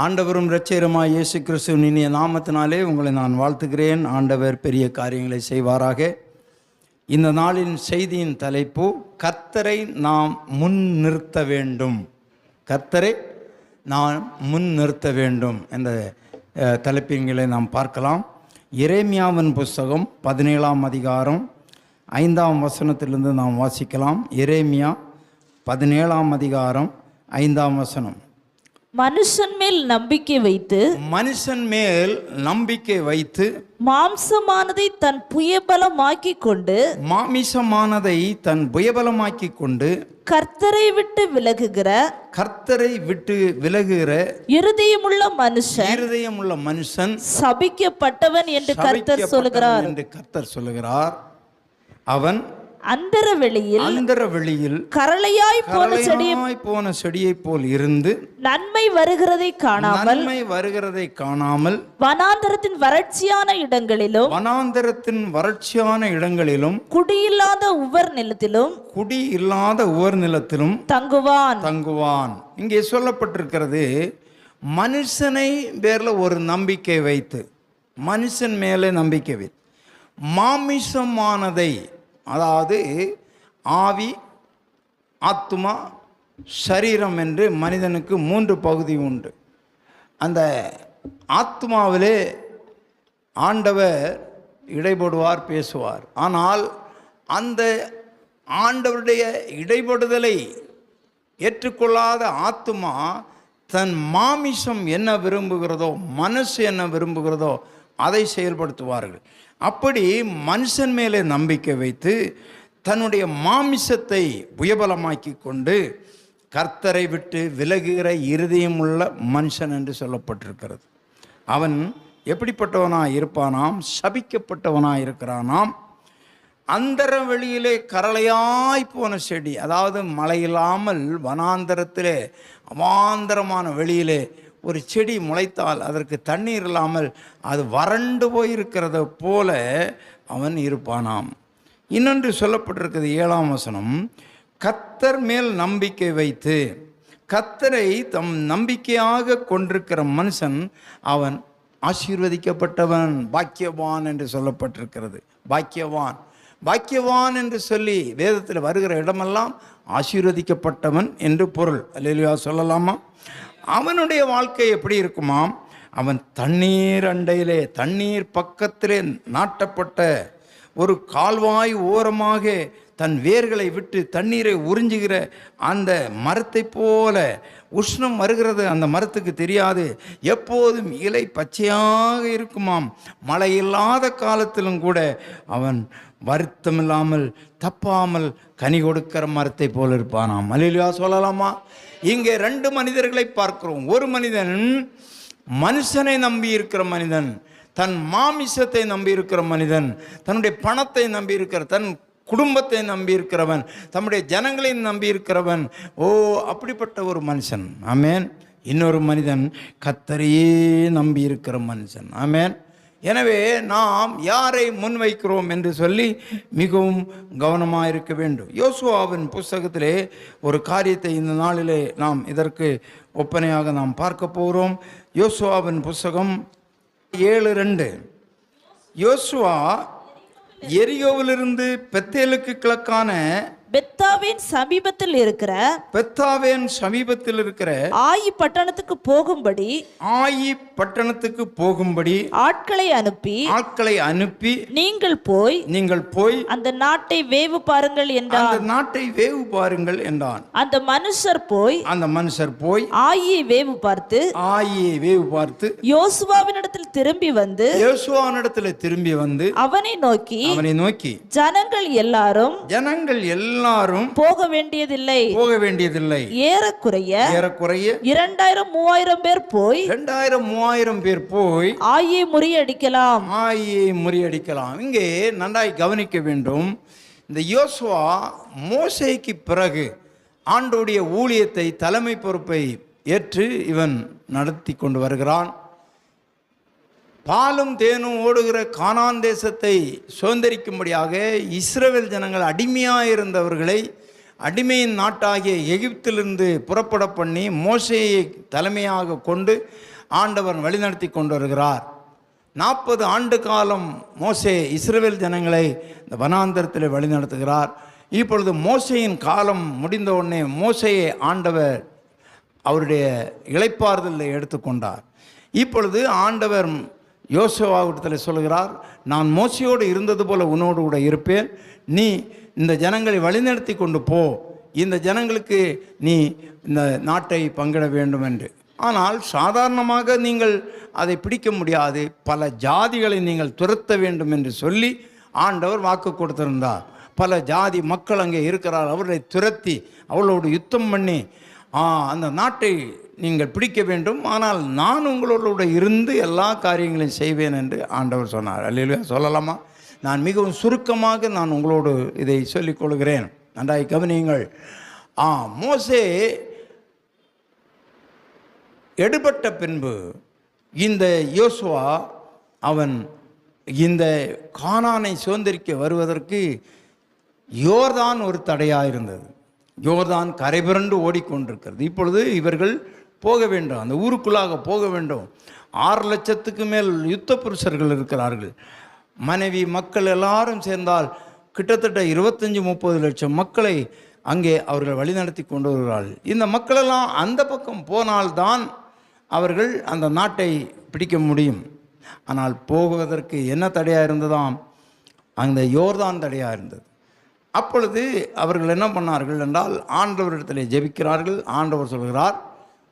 ஆண்டவரும் இரட்சகருமாய் இயேசு கிறிஸ்துவின் இனிய நாமத்தினாலே உங்களை நான் வாழ்த்துகிறேன். ஆண்டவர் பெரிய காரியங்களை செய்வாராக. இந்த நாளின் செய்தியின் தலைப்பு, கர்த்தரை நாம் முன் நிறுத்த வேண்டும். கர்த்தரை நாம் முன் நிறுத்த வேண்டும் என்ற தலைப்பின்களை நாம் பார்க்கலாம். எரேமியாவின் புஸ்தகம் 17ஆம் அதிகாரம் 5ஆம் வசனத்திலிருந்து நாம் வாசிக்கலாம். எரேமியா 17ஆம் அதிகாரம் 5ஆம் வசனம். மனுஷன் மேல் நம்பிக்கை வைத்து மாம்சமானதை தன் புயபலமாக்கிக் கொண்டு கர்த்தரை விட்டு விலகுகிற இருதயமுள்ள மனுஷன் சபிக்கப்பட்டவன் என்று கர்த்தர் சொல்லுகிறார். அவன் அந்தர வெளியில் கரளையாய் போன செடியை போல் இருந்து நன்மை வருகிறதை காணாமல் வனாந்தரத்தின் வறட்சியான இடங்களிலும் குடியில்லாத உவர் நிலத்திலும் தங்குவான். இங்கே சொல்லப்பட்டிருக்கிறது, மனுஷனை பேர்ல ஒரு நம்பிக்கை வைத்து, மனுஷன் மேலே நம்பிக்கை வைத்து மாமிசமானதை, அதாவது ஆவி, ஆத்துமா, சரீரம் என்று மனிதனுக்கு 3 பகுதி உண்டு. அந்த ஆத்மாவிலே ஆண்டவர் இடைபடுவார், பேசுவார். ஆனால் அந்த ஆண்டவருடைய இடைபடுதலை ஏற்றுக்கொள்ளாத ஆத்துமா தன் மாமிசம் என்ன விரும்புகிறதோ, மனசு என்ன விரும்புகிறதோ அதை செயல்படுத்துவார்கள். அப்படி மனுஷன் மேலே நம்பிக்கை வைத்து தன்னுடைய மாமிசத்தை புயபலமாக்கி கொண்டு கர்த்தரை விட்டு விலகுகிற இருதயம் உள்ள மனுஷன் என்று சொல்லப்பட்டிருக்கிறது. அவன் எப்படிப்பட்டவனாய் இருப்பானாம்? சபிக்கப்பட்டவனாய் இருக்கிறானாம். அந்தர வெளியிலே கரளையாய் போன செடி, அதாவது மழையில்லாமல் வனாந்தரத்திலே அவாந்தரமான வெளியிலே ஒரு செடி முளைத்தால் அதற்கு தண்ணீர் இல்லாமல் அது வறண்டு போயிருக்கிறத போல அவன் இருப்பானாம். இன்னொன்று சொல்லப்பட்டிருக்கிறது 7ஆம் வசனம், கர்த்தர் மேல் நம்பிக்கை வைத்து, கர்த்தரை தம் நம்பிக்கையாக கொண்டிருக்கிற மனுஷன் அவன் ஆசீர்வதிக்கப்பட்டவன், பாக்கியவான் என்று சொல்லப்பட்டிருக்கிறது. பாக்கியவான் என்று சொல்லி வேதத்தில் வருகிற இடமெல்லாம் ஆசீர்வதிக்கப்பட்டவன் என்று பொருள். அல்லேலூயா சொல்லலாமா? அவனுடைய வாழ்க்கை எப்படி இருக்குமாம்? அவன் தண்ணீர் அண்டையிலே, தண்ணீர் பக்கத்திலே நாட்டப்பட்ட ஒரு கால்வாய் ஓரமாக தன் வேர்களை விட்டு தண்ணீரை உறிஞ்சுகிற அந்த மரத்தை போல. உஷ்ணம் வருகிறது அந்த மரத்துக்கு தெரியாது, எப்போதும் இலை பச்சையாக இருக்குமாம். மழை இல்லாத காலத்திலும் கூட அவன் வருத்தமில்லாமல் தப்பாமல் கனி கொடுக்கிற மரத்தை போல இருப்பானாம். அல்லேலூயா சொல்லலாமா? இங்கே 2 மனிதர்களை பார்க்கிறோம். ஒரு மனிதன் மனுஷனை நம்பி இருக்கிற மனிதன், தன் மாமிசத்தை நம்பி இருக்கிற மனிதன், தன்னுடைய பணத்தை நம்பி இருக்கிற, தன் குடும்பத்தை நம்பி இருக்கிறவன், தம்முடைய ஜனங்களை நம்பி இருக்கிறவன். அப்படிப்பட்ட ஒரு மனுஷன். ஆமேன். இன்னொரு மனிதன் கர்த்தரையே நம்பி இருக்கிற மனுஷன். ஆமேன். எனவே நாம் யாரை முன்வைக்கிறோம் என்று சொல்லி மிகவும் கவனமாக இருக்க வேண்டும். யோசுவாவின் புஸ்தகத்திலே ஒரு காரியத்தை இந்த நாளிலே நாம் இதற்கு ஒப்பனையாக நாம் பார்க்க போகிறோம். யோசுவாவின் புஸ்தகம் 7:2. யோசுவா எரிகோவிலிருந்து பெத்தேலுக்கு கிழக்கான பெத்தாவேன் சமீபத்தில் இருக்கிற ஆயி பட்டணத்துக்கு போகும்படி ஆட்களை அனுப்பி நீங்கள் போய் அந்த நாட்டை வேவு பாருங்கள் என்றான். அந்த மனுஷர் போய் ஆயியை வேவு பார்த்து யோசுவாவினிடத்தில் திரும்பி வந்து அவனை நோக்கி ஜனங்கள் எல்லாரும் போக வேண்டியதில்லை. ஏறக்குறைய 2000-3000 பேர் போய் ஆயை முறியடிக்கலாம். இங்கே நன்றாய் கவனிக்க வேண்டும். இந்த யோசுவா மோசேக்கு பிறகு ஆண்டோடைய ஊழியத்தை, தலைமை பொறுப்பை ஏற்று இவன் நடத்தி கொண்டு வருகிறான். பாலும் தேனும் ஓடுகிற கானான் தேசத்தை சுதந்தரிக்கும்படியாக இஸ்ரவேல் ஜனங்கள் அடிமையாக இருந்தவர்களை அடிமையின் நாட்டாகிய எகிப்திலிருந்து புறப்பட பண்ணி மோசேயை தலைமையாக கொண்டு ஆண்டவர் வழிநடத்தி கொண்டு வருகிறார். 40 ஆண்டு காலம் மோசே இஸ்ரவேல் ஜனங்களை இந்த வனாந்தரத்தில் வழிநடத்துகிறார். இப்பொழுது மோசேயின் காலம் முடிந்த உடனே மோசேயை ஆண்டவர் அவருடைய இளைப்பாறுதலை எடுத்துக்கொண்டார். இப்பொழுது ஆண்டவர் யோசுவாவிடத்தில் சொல்கிறார், நான் மோசையோடு இருந்தது போல உன்னோடு கூட இருப்பேன், நீ இந்த ஜனங்களை வழிநடத்தி கொண்டு போ, இந்த ஜனங்களுக்கு நீ இந்த நாட்டை பங்கிட வேண்டும் என்று. ஆனால் சாதாரணமாக நீங்கள் அதை பிடிக்க முடியாது, பல ஜாதிகளை நீங்கள் துரத்த வேண்டும் என்று சொல்லி ஆண்டவர் வாக்கு கொடுத்திருந்தார். பல ஜாதி மக்கள் அங்கே இருக்கிறார், அவர்களை துரத்தி அவளோடு யுத்தம் பண்ணி அந்த நாட்டை நீங்கள் பிடிக்க வேண்டும், ஆனால் நான் உங்களோட இருந்து எல்லா காரியங்களையும் செய்வேன் என்று ஆண்டவர் சொன்னார். அல்லேலூயா சொல்லலாமா? நான் மிகவும் சுருக்கமாக நான் உங்களோடு இதை சொல்லிக் கொள்கிறேன், நன்றாய் கவனியுங்கள். மோசே எடுபட்ட பின்பு இந்த யோசுவா அவன் இந்த கானானை சுதந்திரிக்க வருவதற்கு யோர்தான் ஒரு தடையாக இருந்தது. யோர்தான் கரைபுரண்டு ஓடிக்கொண்டிருக்கிறது. இப்பொழுது இவர்கள் போக வேண்டும், அந்த ஊருக்குள்ளாக போக வேண்டும். 6 லட்சத்துக்கு மேல் யுத்த புருஷர்கள் இருக்கிறார்கள். மனைவி மக்கள் எல்லாரும் சேர்ந்தால் கிட்டத்தட்ட 25-30 லட்சம் மக்களை அங்கே அவர்கள் வழிநடத்தி கொண்டு வருகிறார்கள். இந்த மக்களெல்லாம் அந்த பக்கம் போனால்தான் அவர்கள் அந்த நாட்டை பிடிக்க முடியும். ஆனால் போவதற்கு என்ன தடையாக இருந்ததாம்? அந்த யோர்தான் தடையாக இருந்தது. அப்பொழுது அவர்கள் என்ன பண்ணார்கள் என்றால் ஆண்டவரிடத்தில் ஜெபிக்கிறார்கள். ஆண்டவர் சொல்கிறார்,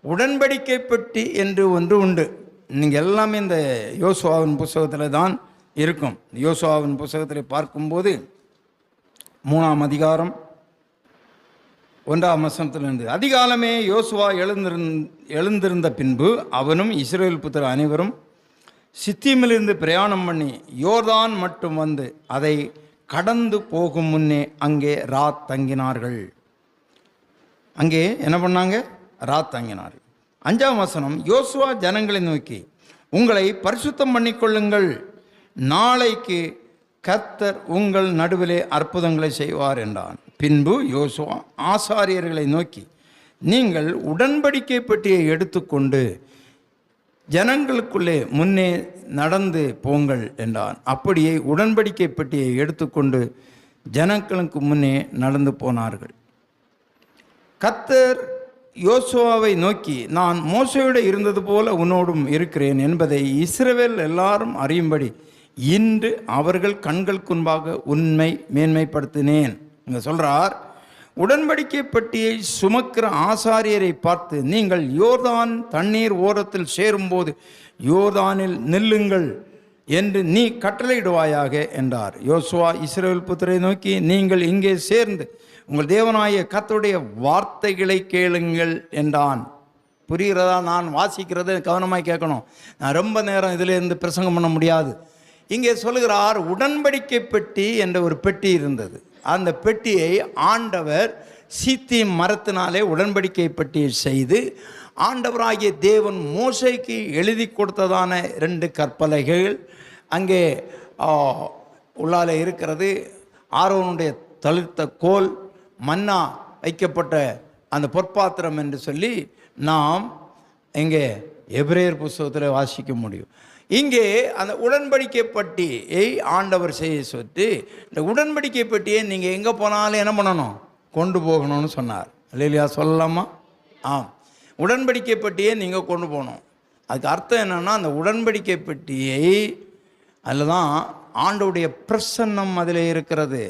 உடன்படிக்கை பெட்டி என்று ஒன்று உண்டு. நீங்கள் எல்லாமே இந்த யோசுவாவின் புஸ்தகத்தில் தான் இருக்கும். யோசுவாவின் புஸ்தகத்தில் பார்க்கும்போது 3ஆம் அதிகாரம் 1ஆம் வசனத்திலிருந்து, அதிகாலமே யோசுவா எழுந்திருந்த பின்பு அவனும் இஸ்ரவேல் புத்திரர் அனைவரும் சித்தீமிலிருந்து பிரயாணம் பண்ணி யோர்தான் மட்டும் வந்து அதை கடந்து போகும் முன்னே அங்கே ராத் தங்கினார்கள். அங்கே என்ன பண்ணாங்க? ராத் தங்கினார்கள். 5ஆம் வசனம், யோசுவா ஜனங்களை நோக்கி, உங்களை பரிசுத்தம் பண்ணிக்கொள்ளுங்கள், நாளைக்கு கர்த்தர் உங்கள் நடுவிலே அற்புதங்களை செய்வார் என்றான். பின்பு யோசுவா ஆசாரியர்களை நோக்கி, நீங்கள் உடன்படிக்கை பெட்டியை எடுத்துக்கொண்டு ஜனங்களுக்குள்ளே முன்னே நடந்து போங்கள் என்றான். அப்படியே உடன்படிக்கை பெட்டியை எடுத்துக்கொண்டு ஜனங்களுக்கு முன்னே நடந்து போனார்கள். கர்த்தர் யோசுவாவை நோக்கி, நான் மோசேயோடு இருந்தது போல உன்னோடும் இருக்கிறேன் என்பதை இஸ்ரவேல் எல்லாரும் அறியும்படி இன்று அவர்கள் கண்களுக்கு முன்பாக உண்மை மேன்மைப்படுத்தினேன். இங்கே சொல்கிறார், உடன்படிக்கை பெட்டியை சுமக்கிற ஆசாரியரை பார்த்து, நீங்கள் யோர்தான் தண்ணீர் ஓரத்தில் சேரும்போது யோர்தானில் நில்லுங்கள் என்று நீ கட்டளையிடுவாயாக என்றார். யோசுவா இஸ்ரவேல் புத்திரரை நோக்கி, நீங்கள் இங்கே சேர்ந்து உங்கள் தேவனாய கர்த்தருடைய வார்த்தைகளை கேளுங்கள் என்றான். புரிகிறதா? நான் வாசிக்கிறத கவனமாக கேட்கணும். நான் ரொம்ப நேரம் இதில் இருந்து பிரசங்கம் பண்ண முடியாது. இங்கே சொல்லுகிறார், உடன்படிக்கை பெட்டி என்ற ஒரு பெட்டி இருந்தது. அந்த பெட்டியை ஆண்டவர் சீத்திம் மரத்தினாலே உடன்படிக்கை பெட்டியை செய்து ஆண்டவராகிய தேவன் மோசேக்கு எழுதி கொடுத்ததான 2 கற்பலகைகள் அங்கே உள்ளாலே இருக்கிறது. ஆரோனுடைய தளிர்த்த கோல், மன்னா வைக்கப்பட்ட அந்த பொற்பாத்திரம் என்று சொல்லி நாம் இங்கே எபிரேயர் புஸ்தகத்தில் வாசிக்க முடியும். இங்கே அந்த உடன்படிக்கை பெட்டியை ஆண்டவர் செய்ய சொத்து, இந்த உடன்படிக்கை பெட்டியை நீங்கள் எங்கே போனாலும் என்ன பண்ணணும்? கொண்டு போகணும்னு சொன்னார். இல்லையா சொல்லலாமா? உடன்படிக்கை பெட்டியை நீங்கள் கொண்டு போகணும். அதுக்கு அர்த்தம் என்னென்னா, அந்த உடன்படிக்கை பெட்டியை அதில் தான் ஆண்டவருடைய பிரசன்னம் அதில் இருக்கிறது.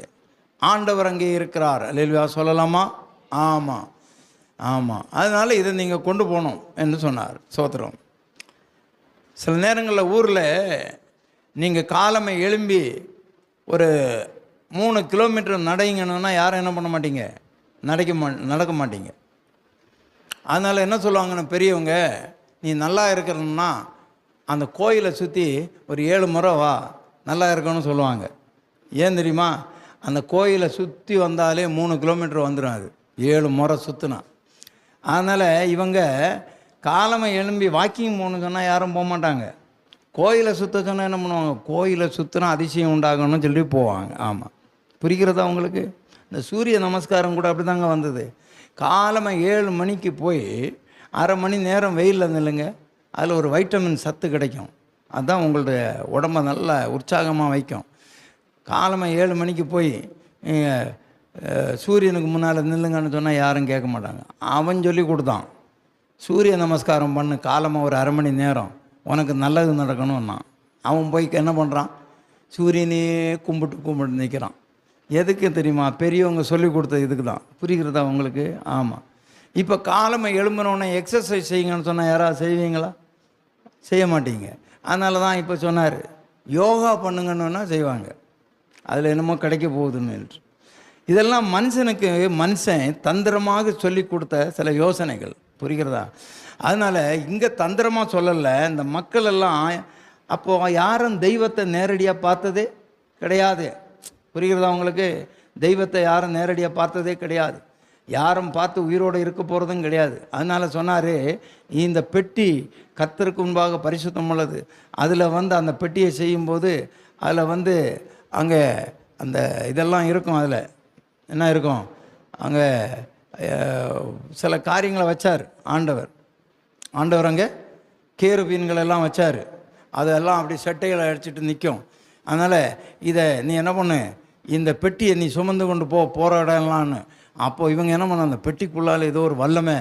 ஆண்டவர் அங்கே இருக்கிறார். இல்லையா சொல்லலாமா? ஆமாம் ஆமாம். அதனால் இதை நீங்கள் கொண்டு போகணும் என்று சொன்னார். சோத்திரம். சில நேரங்களில் ஊரில் நீங்கள் காலமை எழும்பி ஒரு 3 கிலோமீட்டர் நடங்கணுன்னா யாரும் என்ன பண்ண மாட்டீங்க? நடக்க மாட்டீங்க. அதனால் என்ன சொல்லுவாங்கன்னா பெரியவங்க, நீ நல்லா இருக்கிறன்னா அந்த கோயிலை சுற்றி ஒரு 7 முறை வா, நல்லா இருக்கணும்னு சொல்லுவாங்க. ஏன் தெரியுமா? அந்த கோயிலை சுற்றி வந்தாலே 3 கிலோமீட்டர் வந்துடும். அது 7 முறை சுற்றினா. அதனால் இவங்க காலமை எழும்பி வாக்கிங் போகணுன்னு சொன்னால் யாரும் போக மாட்டாங்க. கோயிலை சுற்ற சொன்னால் என்ன பண்ணுவாங்க? கோயிலை சுற்றினா அதிசயம் உண்டாகணும்னு சொல்லி போவாங்க. ஆமாம், புரிகிறதா உங்களுக்கு? இந்த சூரிய நமஸ்காரம் கூட அப்படி தாங்க வந்தது. காலமாக 7 மணிக்கு போய் அரை மணி நேரம் வெயிலில் நில்லுங்க, அதில் ஒரு வைட்டமின் சத்து கிடைக்கும். அதுதான் உங்களுடைய உடம்பை நல்லா உற்சாகமாக வைக்கும். காலமாக 7 மணிக்கு போய் சூரியனுக்கு முன்னால் நில்லுங்கன்னு சொன்னால் யாரும் கேட்க மாட்டாங்க. அவன் சொல்லி கொடுத்தான், சூரிய நமஸ்காரம் பண்ணு காலமாக ஒரு அரை மணி நேரம், உனக்கு நல்லது நடக்கணும்னா. அவன் போய் என்ன பண்ணுறான், சூரியனே கும்பிட்டு நிற்கிறான். எதுக்கு தெரியுமா? பெரியவங்க சொல்லி கொடுத்த இதுக்கு தான். புரிகிறதா உங்களுக்கு? ஆமாம். இப்போ காலமாக எழும்பினோடனே எக்ஸசைஸ் செய்யுங்கன்னு சொன்னால் யாராவது செய்வீங்களா? செய்ய மாட்டீங்க. அதனால தான் இப்போ சொன்னார், யோகா பண்ணுங்கன்னு செய்வாங்க, அதில் என்னமோ கிடைக்க போகுதுன்னு. இதெல்லாம் மனுஷன் தந்திரமாக சொல்லி கொடுத்த சில யோசனைகள். புரிகிறதா? அதனால் இங்கே தந்திரமாக சொல்லலை. இந்த மக்கள் எல்லாம் அப்போது யாரும் தெய்வத்தை நேரடியாக பார்த்ததே கிடையாது. புரிகிறதா உங்களுக்கு? தெய்வத்தை யாரும் நேரடியாக பார்த்ததே கிடையாது, யாரும் பார்த்து உயிரோடு இருக்க போகிறதும் கிடையாது. அதனால் சொன்னார், இந்த பெட்டி கர்த்தருக்கு முன்பாக பரிசுத்தம் உள்ளது. அதில் அந்த பெட்டியை செய்யும்போது அதில் அங்கே அந்த இதெல்லாம் இருக்கும். அதில் என்ன இருக்கும்? அங்கே சில காரியங்களை வச்சார் ஆண்டவர் அங்கே கேருபீன்களெல்லாம் வச்சார். அதெல்லாம் அப்படி சட்டைகளை அடிச்சுட்டு நிற்கும். அதனால் இதை நீ என்ன பண்ணு, இந்த பெட்டியை நீ சுமந்து கொண்டு போகிற இடம்லான்னு. அப்போது இவங்க என்ன பண்ண, அந்த பெட்டிக்குள்ளால் ஏதோ ஒரு வல்லமை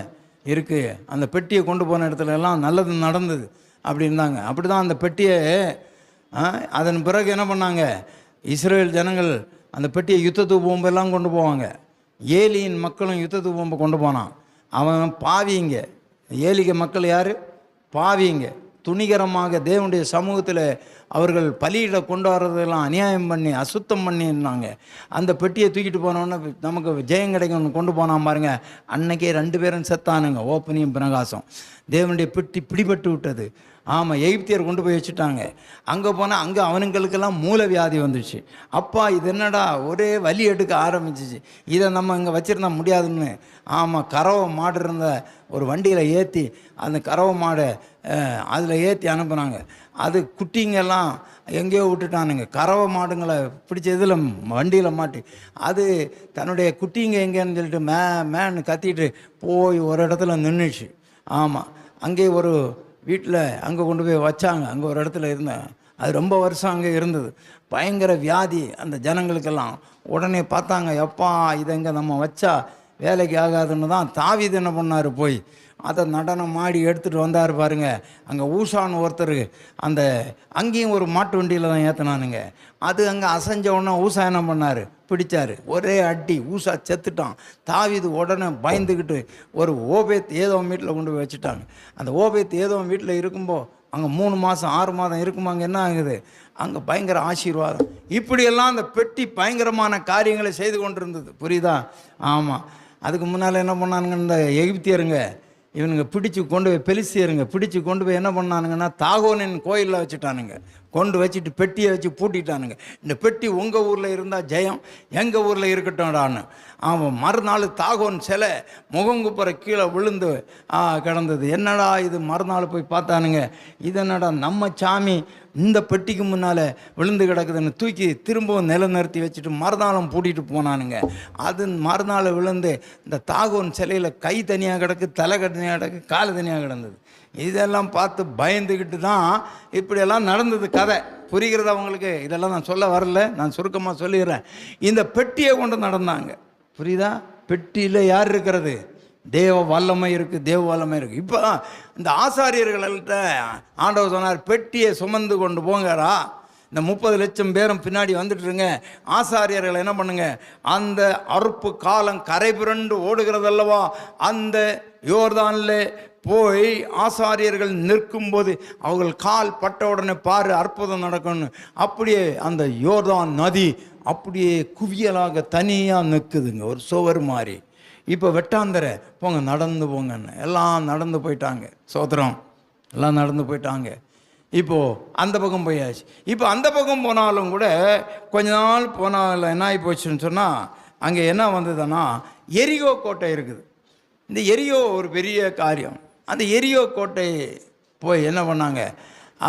இருக்குது, அந்த பெட்டியை கொண்டு போன இடத்துல எல்லாம் நல்லது நடந்தது அப்படி இருந்தாங்க. அப்படி தான் அந்த பெட்டியை அதன் பிறகு என்ன பண்ணாங்க, இஸ்ரேல் ஜனங்கள் அந்த பெட்டியை யுத்தத்துக்கு போகும்போதெல்லாம் கொண்டு போவாங்க. ஏலியின் மக்களும் யுத்தத்துக்கு போகும்போது கொண்டு போனான். அவன் பாவிங்க. ஏலிக மக்கள் யார்? பாவிங்க. துணிகரமாக தேவனுடைய சமூகத்தில் அவர்கள் பலியிட கொண்டு வர்றதெல்லாம் அநியாயம் பண்ணி அசுத்தம் பண்ணினாங்க. அந்த பெட்டியை தூக்கிட்டு போனோன்னே நமக்கு ஜெயம் கிடைக்கும்னு கொண்டு போனான் பாருங்க. அன்னைக்கே 2 பேரும் செத்தானுங்க, ஓப்பனியும் பிரகாசம். தேவனுடைய பெட்டி பிடிபட்டு விட்டது. ஆமாம், எகிப்தியர் கொண்டு போய் வச்சுட்டாங்க. அங்கே போனால் அங்கே அவனுங்களுக்கெல்லாம் மூல வியாதி வந்துச்சு. அப்பா இது என்னடா ஒரே வலி எடுக்க ஆரம்பிச்சிச்சு, இதை நம்ம இங்கே வச்சுருந்தா முடியாதுன்னு. ஆமாம், கறவை மாடு இருந்த ஒரு வண்டியில் ஏற்றி அந்த கறவை மாடை அதில் ஏற்றி அனுப்புனாங்க. அது குட்டிங்கெல்லாம் எங்கேயோ விட்டுட்டானுங்க. கறவை மாடுங்களை பிடிச்ச இதில் வண்டியில் மாட்டி அது தன்னுடைய குட்டிங்க எங்கேன்னு சொல்லிட்டு மேன்னு கத்திட்டு போய் ஒரு இடத்துல நின்றுச்சு. ஆமாம், அங்கே ஒரு வீட்டில் அங்கே கொண்டு போய் வச்சாங்க. அங்கே ஒரு இடத்துல இருந்தேன், அது ரொம்ப வருஷம் அங்கே இருந்தது. பயங்கர வியாதி அந்த ஜனங்களுக்கெல்லாம். உடனே பார்த்தாங்க, எப்பா இதை இங்கே நம்ம வச்சா வேலைக்கு ஆகாதுன்னு தான் தாவீது என்ன பண்ணார், போய் அதை நடனம் ஆடி எடுத்துகிட்டு வந்தார் பாருங்க. அங்கே ஊசான்னு ஒருத்தர் அந்த அங்கேயும் ஒரு மாட்டு வண்டியில் தான் ஏற்றினானுங்க. அது அங்கே அசைஞ்ச உடனே ஊசா என்ன பண்ணார், பிடிச்சார், ஒரே அடி, ஊசா செத்துட்டான். தாவீது உடனே பயந்துக்கிட்டு ஒரு ஓபேத் ஏதோ வீட்டில் கொண்டு போய் வச்சுட்டாங்க. அந்த ஓபேத் ஏதோ வீட்டில் இருக்கும்போது அங்கே 3 மாதம் 6 மாதம் இருக்கும்போது அங்கே என்ன ஆகுது, அங்கே பயங்கர ஆசீர்வாதம். இப்படியெல்லாம் அந்த பெட்டி பயங்கரமான காரியங்களை செய்து கொண்டு இருந்தது. புரியுதா? ஆமாம். அதுக்கு முன்னால் என்ன பண்ணானுங்க, இந்த எகிப்தியருங்க இவனுங்க பிடிச்சி கொண்டு போய் பெலிஸ்தியருங்க பிடிச்சி கொண்டு போய் என்ன பண்ணானுங்கன்னா தாகோனின் கோயிலில் வச்சுட்டானுங்க. கொண்டு வச்சுட்டு பெட்டியை வச்சு பூட்டிட்டானுங்க. இந்த பெட்டி உங்கள் ஊரில் இருந்தால் ஜெயம், எங்கள் ஊரில் இருக்கட்டும்டான்னு. அவன் மறுநாள் தாகோன் சிலை முகங்குப்புற கீழே விழுந்து கிடந்தது. என்னடா இது, மறுநாள் போய் பார்த்தானுங்க, இது என்னடா நம்ம சாமி இந்த பெட்டிக்கு முன்னால் விழுந்து கிடக்குதுன்னு தூக்கி திரும்பவும் நிலைநிறுத்தி வச்சுட்டு மறுநாளும் பூட்டிட்டு போனானுங்க. அது மறுநாள் விழுந்து இந்த தாகோன் சிலையில் கை தனியாக கிடக்கு, தலை தனியாக கிடக்கு, கால் தனியாக கிடந்தது. இதெல்லாம் பார்த்து பயந்துக்கிட்டு தான் இப்படியெல்லாம் நடந்தது கதை. புரிகிறதா உங்களுக்கு? இதெல்லாம் நான் சொல்ல வரல, நான் சுருக்கமாக சொல்லிடுறேன். இந்த பெட்டியை கொண்டு நடந்தாங்க. புரியுதா? பெட்டியில் யார் இருக்கிறது? தேவ வல்லமை இருக்குது, தேவ வல்லமை இருக்குது. இப்போ இந்த ஆசாரியர்கள்ட்ட ஆண்டவர் சொன்னார், பெட்டியை சுமந்து கொண்டு போங்கடா, இந்த 30 லட்சம் பேரும் பின்னாடி வந்துட்டுருங்க. ஆசாரியர்கள் என்ன பண்ணுங்க, அந்த அறுப்பு காலம் கரை புரண்டு ஓடுகிறதல்லவா, அந்த யோர்தானில் போய் ஆசாரியர்கள் நிற்கும்போது அவர்கள் கால் பட்ட உடனே பாரு அற்புதம் நடக்கும்னு. அப்படியே அந்த யோர்தான் நதி அப்படியே குவியலாக தனியாக நிற்குதுங்க, ஒரு சுவர் மாதிரி. இப்போ வெட்டாந்தர போங்க, நடந்து போங்கன்னு எல்லாம் நடந்து போயிட்டாங்க. சோத்திரம், எல்லாம் நடந்து போயிட்டாங்க. இப்போது அந்த பக்கம் போயாச்சு. இப்போ அந்த பக்கம் போனாலும் கூட கொஞ்ச நாள் போனால் என்ன ஆகி போச்சுன்னு சொன்னால், அங்கே என்ன வந்ததுன்னா எரிகோ கோட்டை இருக்குது. இந்த எரியோ ஒரு பெரிய காரியம். அந்த எரியோ கோட்டை போய் என்ன பண்ணாங்க,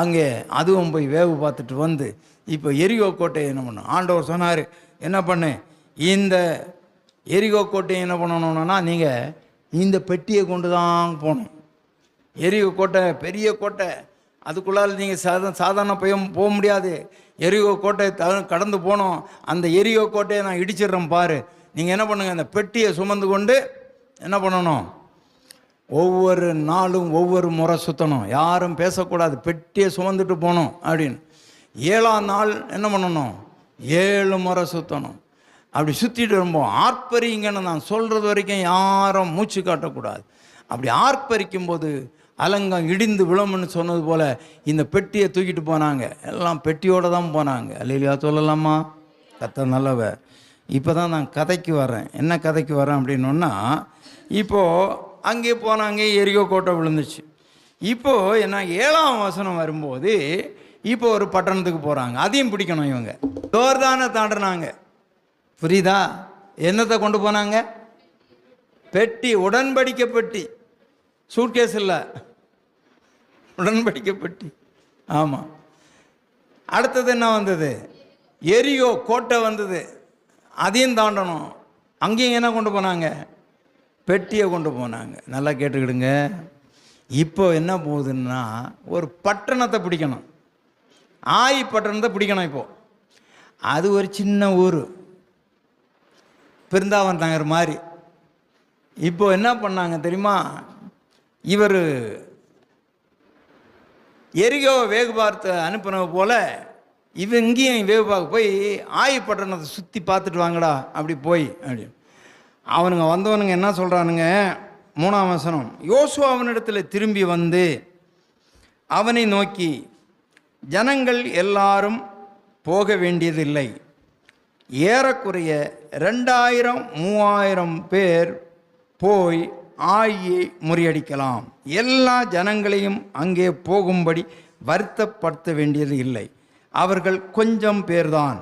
அங்கே அதுவும் போய் வேவு பார்த்துட்டு வந்து இப்போ எரியோ கோட்டை என்ன பண்ணோம். ஆண்டவர் சொன்னார், என்ன பண்ணு, இந்த எரிகோ கோட்டையை என்ன பண்ணணும்னா நீங்கள் இந்த பெட்டியை கொண்டு தான் போகணும். எரிகோ கோட்டை பெரிய கோட்டை, அதுக்குள்ளால் நீங்கள் சாதாரண போக முடியாது. எரிகோ கோட்டை கடந்து போனோம். அந்த எரிகோ கோட்டையை நான் இடிச்சிடுறேன் பாரு. நீங்கள் என்ன பண்ணுங்கள், அந்த பெட்டியை சுமந்து கொண்டு என்ன பண்ணணும், ஒவ்வொரு நாளும் ஒவ்வொரு முறை சுற்றணும், யாரும் பேசக்கூடாது, பெட்டியை சுமந்துட்டு போகணும் அப்படின்னு. 7ஆம் நாள் என்ன பண்ணணும், 7 முறை சுற்றணும். அப்படி சுற்றிட்டு வரும்போது ஆர்ப்பரிங்கன்னு நான் சொல்கிறது வரைக்கும் யாரும் மூச்சு காட்டக்கூடாது. அப்படி ஆர்ப்பரிக்கும் போது அலங்கம் இடிந்து விழும்னு சொன்னது போல் இந்த பெட்டியை தூக்கிட்டு போனாங்க. எல்லாம் பெட்டியோடு தான் போனாங்க. அல்லேலூயா சொல்லலாமா? கர்த்தர் நல்லவர். இப்போ தான் நான் கதைக்கு வரேன். என்ன கதைக்கு வரேன் அப்படின்னோன்னா, இப்போது அங்கே போனாங்க, எரிகோ கோட்டை விழுந்துச்சு. இப்போது என்ன 7ஆம் வசனம் வரும்போது இப்போ ஒரு பட்டணத்துக்கு போகிறாங்க. அதையும் பிடிக்கணும். இவங்க யோர்தானை தாண்டினாங்க. புரியுதா? என்னத்தை கொண்டு போனாங்க? பெட்டி, உடன்படிக்கை பெட்டி. சூட்கேஸ் இல்லை, உடன்படிக்கை பெட்டி. ஆமாம். அடுத்தது என்ன வந்தது? எரிகோ கோட்டை வந்தது. அதையும் தாண்டணும். அங்கேயும் என்ன கொண்டு போனாங்க? பெட்டியை கொண்டு போனாங்க. நல்லா கேட்டுக்கிடுங்க. இப்போ என்ன போகுதுன்னா, ஒரு பட்டணத்தை பிடிக்கணும். பட்டணத்தை பிடிக்கணும். இப்போது அது ஒரு சின்ன ஊர், பிருந்தாவன் நகர் மாதிரி. இப்போ என்ன பண்ணாங்க தெரியுமா? இவர் எரிகோவை வேகு பார்த்து அனுப்பினது போல் இங்கேயும் வேகு பார்க்க போய் பட்டணத்தை சுற்றி பார்த்துட்டு வாங்கடா அப்படி போய் அப்படி. அவனுங்க வந்தவனுங்க என்ன சொல்கிறானுங்க? 3ஆம் வசனம், யோசுவா அவனிடத்தில் திரும்பி வந்து அவனை நோக்கி, ஜனங்கள் எல்லாரும் போக வேண்டியதில்லை, ஏறக்குறைய 2000-3000 பேர் போய் ஆயை முறியடிக்கலாம். எல்லா ஜனங்களையும் அங்கே போகும்படி வருத்தப்படுத்த வேண்டியது இல்லை, அவர்கள் கொஞ்சம் பேர்தான்.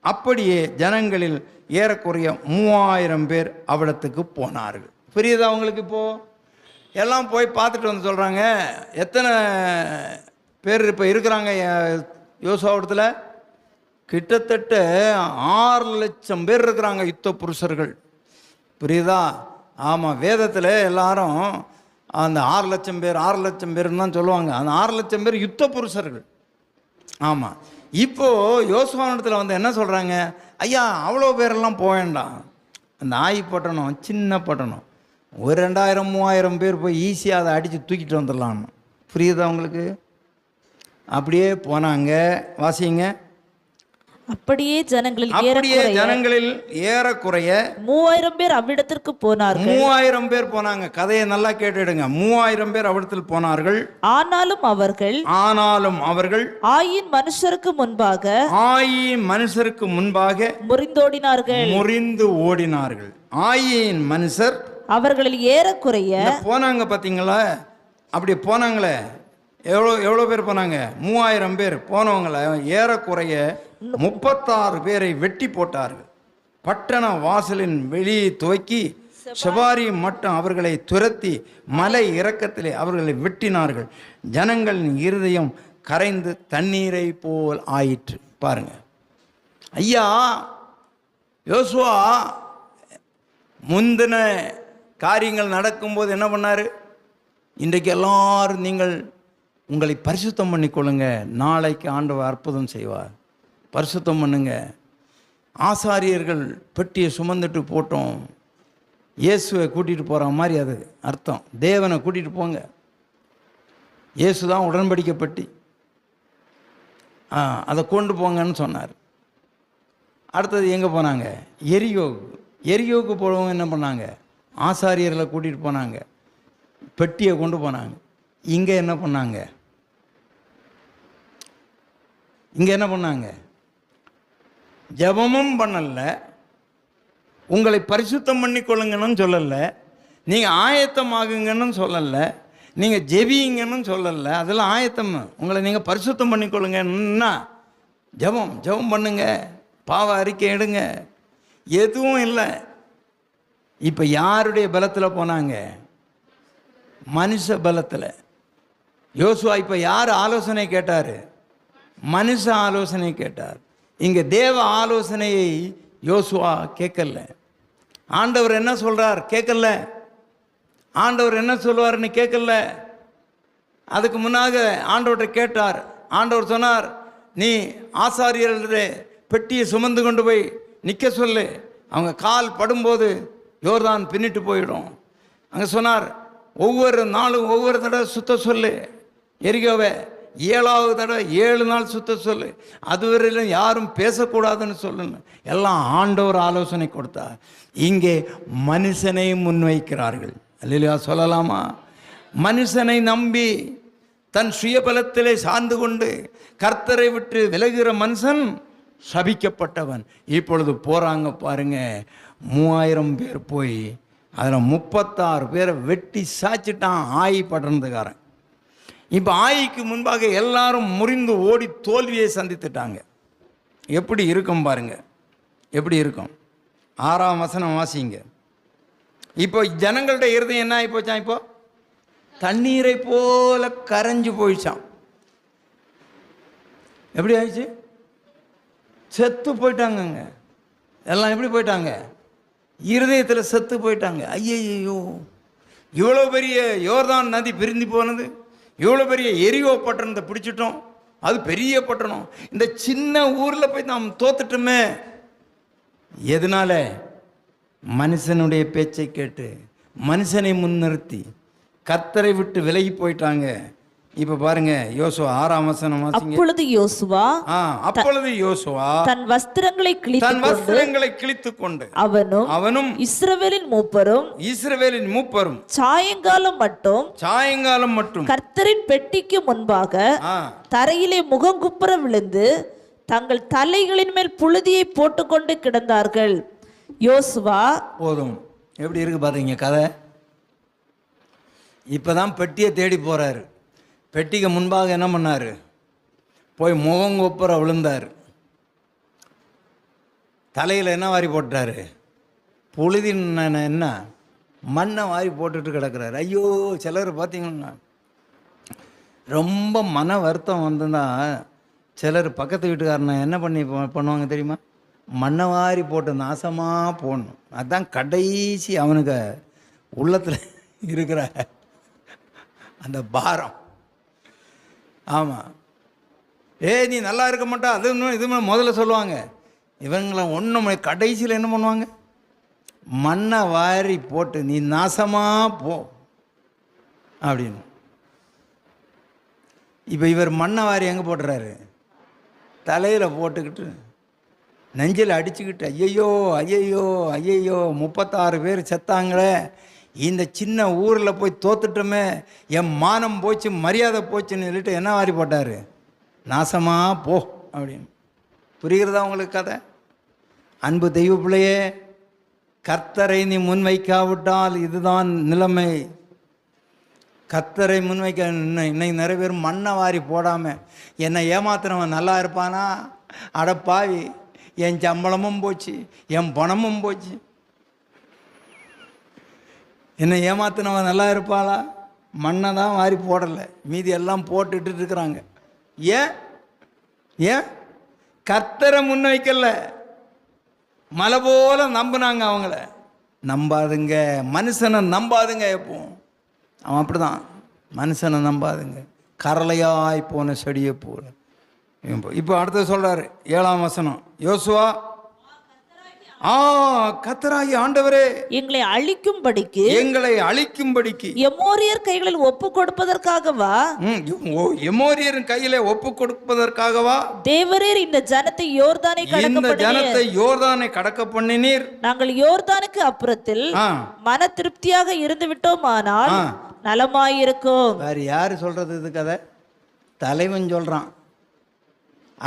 அப்படியே ஜனங்களில் ஏறக்குறைய 3000 பேர் அவ்விடத்துக்கு போனார்கள். புரியுதா அவங்களுக்கு? இப்போது எல்லாம் போய் பார்த்துட்டு வந்து சொல்கிறாங்க, எத்தனை பேர் இப்போ இருக்கிறாங்க யோசுவாவிடத்தில்? கிட்டத்தட்ட 6 லட்சம் பேர் இருக்கிறாங்க, யுத்த புருஷர்கள். புரியுதா? ஆமாம். வேதத்தில் எல்லாரும் அந்த 6 லட்சம் பேர் 6 லட்சம் பேர்னு தான் சொல்லுவாங்க. அந்த 6 லட்சம் பேர் யுத்த புருஷர்கள். ஆமாம். இப்போது யோசுவாவிடத்தில் வந்து என்ன சொல்கிறாங்க? ஐயா, அவ்வளோ பேரெல்லாம் போக வேண்டாம், அந்த பட்டணம் சின்ன பட்டணம், ஒரு 2000-3000 பேர் போய் ஈஸியாக அதை அடித்து தூக்கிட்டு வந்துடலான்னு. புரியுதா உங்களுக்கு? அப்படியே போனாங்க. வாசிங்க. அப்படியே ஜனங்களில் ஏறக்குறைய 3000 பேர் அவ்விடத்திற்கு போனார்கள். 3000 பேர் போனாங்க. கதையை நல்லா கேட்டுடுங்க. 3000 பேர் அவ்விடத்தில் போனார்கள். ஆனாலும் அவர்கள் ஆயின் மனுஷருக்கு முன்பாக முறிந்து ஓடினார்கள். ஆயின் மனுஷர் அவர்களில் ஏறக்குறைய போனாங்க. பார்த்தீங்களா? அப்படி போனாங்களே. எவ்வளோ பேர் போனாங்க? 3000 பேர் போனவங்கள ஏறக்குறைய 36 பேரை வெட்டி போட்டார்கள். பட்டண வாசலின் வெளியே துவக்கி செபாரி மட்டும் அவர்களை துரத்தி மலை இறக்கத்திலே அவர்களை வெட்டினார்கள். ஜனங்களின் இருதயம் கரைந்து தண்ணீரை போல் ஆயிற்று. பாருங்க ஐயா, யோசுவா முந்தின காரியங்கள் நடக்கும்போது என்ன பண்ணார்? இன்றைக்கு எல்லாரும் நீங்கள் உங்களை பரிசுத்தம் பண்ணிக்கொள்ளுங்க, நாளைக்கு ஆண்டவர் அற்புதம் செய்வார். பரிசுத்தம் பண்ணுங்க. ஆசாரியர்கள் பெட்டியை சுமந்துட்டு போட்டோம், இயேசுவை கூட்டிகிட்டு போகிற மாதிரி அது அர்த்தம். தேவனை கூட்டிகிட்டு போங்க. இயேசு தான் உடன்படிக்கை பெட்டி, அதை கொண்டு போங்கன்னு சொன்னார். அடுத்தது எங்கே போனாங்க? எரியோவுக்கு போகிறவங்க என்ன பண்ணாங்க? ஆசாரியர்களை கூட்டிகிட்டு போனாங்க, பெட்டியை கொண்டு போனாங்க. இங்கே என்ன பண்ணாங்க? ஜெபமும் பண்ணல, உங்களை பரிசுத்தம் பண்ணிக்கொள்ளுங்கன்னு சொல்லலை, நீங்கள் ஆயத்தமாகுங்கன்னு சொல்லலை, நீங்கள் ஜெபிங்கன்னு சொல்லலை. அதெல்லாம் ஆயத்தம். உங்களை நீங்கள் பரிசுத்தம் பண்ணிக்கொள்ளுங்கன்னா ஜெபம் பண்ணுங்க, பாவ அறிக்கை எடுங்க, எதுவும் இல்லை. இப்போ யாருடைய பலத்தில் போனாங்க? மனுஷ பலத்தில். யோசுவா இப்போ யார் ஆலோசனை கேட்டார்? மனுஷ ஆலோசனை கேட்டார். இங்கே தேவ ஆலோசனையை யோசுவா கேட்கல. ஆண்டவர் என்ன சொல்கிறார் கேட்கல, ஆண்டவர் என்ன சொல்லுவார்னு கேட்கல. அதுக்கு முன்னாக ஆண்டவர்கிட்ட கேட்டார். ஆண்டவர் சொன்னார், நீ ஆசாரியர்களே பெட்டியை சுமந்து கொண்டு போய் நிற்க சொல்லு, அவங்க கால் படும்போது யோர்தான் பின்னிட்டு போயிடும். அங்கே சொன்னார், ஒவ்வொரு நாளும் ஒவ்வொரு தடவை சுத்த சொல்லு, எரிகோவை 7வது தடவை 7 நாள் சுத்த சொல்லு, அதுவரையிலும் யாரும் பேசக்கூடாதுன்னு சொல்லுங்க. எல்லாம் ஆண்டவர் ஆலோசனை கொடுத்தார். இங்கே மனுஷனை முன்வைக்கிறார்கள். அல்லேலூயா சொல்லலாமா? மனுஷனை நம்பி தன் சுயபலத்திலே சார்ந்து கொண்டு கர்த்தரை விட்டு விலகுகிற மனுஷன் சபிக்கப்பட்டவன். இப்பொழுது போகிறாங்க பாருங்க, 3000 பேர் போய் அதில் 36 பேரை வெட்டி சாய்ச்சிட்டான் ஆயி பட்டணத்துக்காரன். இப்போ ஆயிக்கு முன்பாக எல்லாரும் முறிந்து ஓடி தோல்வியை சந்தித்துட்டாங்க. எப்படி இருக்கும் பாருங்க, எப்படி இருக்கும்? 6ஆம் வசனம் வாசிங்க. இப்போ ஜனங்கள்ட்ட இருதயம் என்ன ஆகி போச்சான்? இப்போ தண்ணீரை போல கரைஞ்சு போயிடுச்சான். எப்படி ஆயிடுச்சு? செத்து போயிட்டாங்கங்க எல்லாம். எப்படி போயிட்டாங்க? இருதயத்தில் செத்து போயிட்டாங்க. ஐயையோ, இவ்வளோ பெரிய யோர்தான் நதி பிரிந்து போனது, இவ்வளோ பெரிய எரிகோ பட்டணத்தை பிடிச்சிட்டோம், அது பெரிய பட்டணம், இந்த சின்ன ஊரில் போய் நாம் தோத்துட்டோமே. எதனால? மனுஷனுடைய பேச்சை கேட்டு மனுஷனை முன்னிறுத்தி கர்த்தரை விட்டு விலகி போயிட்டாங்க. இப்ப பாருங்க, யோசுவா 6ஆம் வசனம் வாசிங்க. அப்பொழுது யோசுவா தன் வஸ்திரங்களை கிழித்துக்கொண்டு அவனும் இஸ்ரவேலின் மூப்பரும் சாயங்காலம் மட்டும் கர்த்தரின் பெட்டிக்கு முன்பாக தரையிலே முகங்குப்புற விழுந்து தங்கள் தலைகளின் மேல் புழுதியை போட்டுக்கொண்டு கிடந்தார்கள். யோசுவா போதும். எப்படி இருக்கு பாத்தீங்க கதை? இப்பதான் பெட்டியை தேடி போறாரு. பெட்டிக்கு முன்பாக என்ன பண்ணார்? போய் முகங்கொப்புற விழுந்தார். தலையில் என்ன வாரி போட்டார்? புழுதி என்ன மண்ணை வாரி போட்டுட்டு கிடக்கிறாரு. ஐயோ, சிலர் பார்த்தீங்கன்னா ரொம்ப மன வருத்தம் வந்துன்னா சிலர் பக்கத்து வீட்டுக்காரனை என்ன பண்ணுவாங்க தெரியுமா? மண்ணை வாரி போட்டு நாசமாக போடணும். அதுதான் கடைசி அவனுக்கு உள்ளத்தில் இருக்கிற அந்த பாரம். ஆமாம், நீ நல்லா இருக்க மாட்டா, அது இது முதல்ல சொல்லுவாங்க. இவங்களை ஒன்றும் கடைசியில் என்ன பண்ணுவாங்க? மண்ணை வாரி போட்டு நீ நாசமாக போ அப்படின்னு. இப்போ இவர் மண்ணை வாரி எங்கே போட்டுறாரு? தலையில் போட்டுக்கிட்டு நெஞ்சில் அடிச்சுக்கிட்டு ஐயையோ ஐயையோ ஐயையோ 36 பேர் செத்தாங்களே, இந்த சின்ன ஊரில் போய் தோத்துட்டோமே, என் மானம் போச்சு, மரியாதை போச்சுன்னு சொல்லிட்டு என்ன வாரி போட்டார்? நாசமாக போ அப்படின்னு. புரிகிறதா உங்களுக்கு கதை? அன்பு தெய்வ பிள்ளையே, கர்த்தரை நீ முன்வைக்காவிட்டால் இதுதான் நிலைமை. கர்த்தரை முன்வைக்க இன்னைக்கு நிறைய பேர் மண்ணை வாரி போடாமல் என்னை ஏமாத்துறவன் நல்லா இருப்பானா? அடப்பாவி, என் சம்பளமும் போச்சு, என் பணமும் போச்சு, என்னை ஏமாத்தினவன் நல்லா இருப்பாளா? மண்ணை தான் வாரி போடலை, மீதி எல்லாம் போட்டுட்டு இருக்கிறாங்க. ஏன் கர்த்தரை முன்வைக்கல, மலை போல நம்பினாங்க. அவங்கள நம்பாதுங்க, மனுஷனை நம்பாதுங்க. எப்போ அவன் அப்படிதான், மனுஷனை நம்பாதுங்க, கரளையாய் போன செடியை போல. இப்போ அடுத்து சொல்றாரு 7ஆம் வசனம். யோசுவா, கர்த்தராகிய ஆண்டவரே, எங்களை அழிக்கும்படிக்கு எமோரியர் கைகளில் ஒப்பு கொடுப்பதற்காகவா? எமோரியரின் கையிலே ஒப்பு கொடுப்பதற்காகவா தேவரீர் இந்த ஜனத்தை யோர்தானை கடக்க பண்ணினீர். நாங்கள் யோர்தானுக்கு அப்புறத்தில் மன திருப்தியாக இருந்து விட்டோமானால் நலமாயிருக்கும். வேற யாரு சொல்றது இது கதை? தலைவன் சொல்றான்.